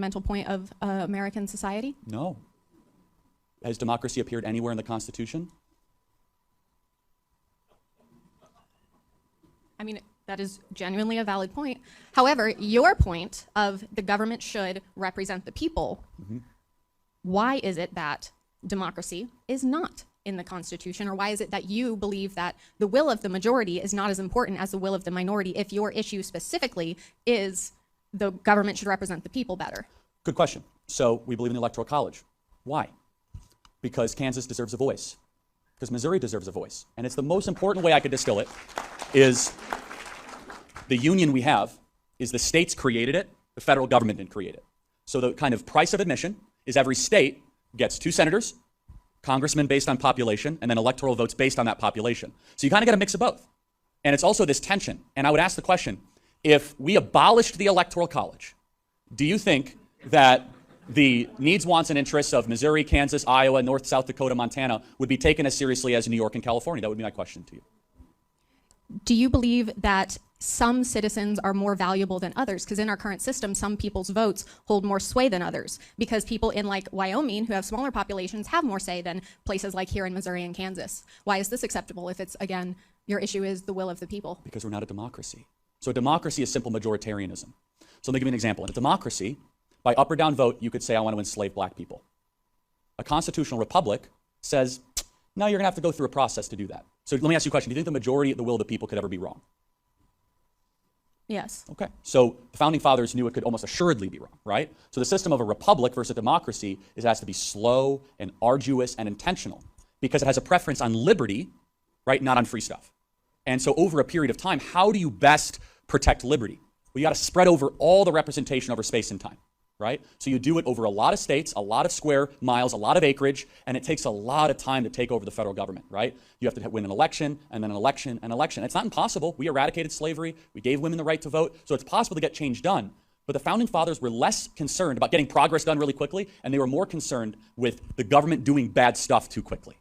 fundamental point of American society? No. Has democracy appeared anywhere in the Constitution? I mean, that is genuinely a valid point. However, your point of the government should represent the people, why is it that democracy is not in the Constitution? Or why is it that you believe that the will of the majority is not as important as the will of the minority if your issue specifically is the government should represent the people better? Good question. So we believe in the Electoral College. Why? Because Kansas deserves a voice. Because Missouri deserves a voice. And it's the most important way I could distill it is the union we have is the states created it, the federal government didn't create it. So the kind of price of admission is every state gets 2 senators, congressmen based on population, and then electoral votes based on that population. So you kind of get a mix of both. And it's also this tension. And I would ask the question, if we abolished the Electoral College, do you think that the needs, wants, and interests of Missouri, Kansas, Iowa, North, South Dakota, Montana would be taken as seriously as New York and California? That would be my question to you. Do you believe that some citizens are more valuable than others? Because in our current system, some people's votes hold more sway than others. Because people in like Wyoming, who have smaller populations, have more say than places like here in Missouri and Kansas. Why is this acceptable if it's, again, your issue is the will of the people? Because we're not a democracy. So a democracy is simple majoritarianism. So let me give you an example. In a democracy, by up or down vote, you could say, I want to enslave black people. A constitutional republic says, no, you're going to have to go through a process to do that. So let me ask you a question. Do you think the majority of the will of the people could ever be wrong? Yes. Okay. So the founding fathers knew it could almost assuredly be wrong, right? So the system of a republic versus a democracy is it has to be slow and arduous and intentional because it has a preference on liberty, right, not on free stuff. And so over a period of time, how do you best protect liberty? Well, you got to spread over all the representation over space and time, right? So you do it over a lot of states, a lot of square miles, a lot of acreage, and it takes a lot of time to take over the federal government, right? You have to win an election, and then an election, and election. It's not impossible. We eradicated slavery. We gave women the right to vote. So it's possible to get change done. But the founding fathers were less concerned about getting progress done really quickly, and they were more concerned with the government doing bad stuff too quickly.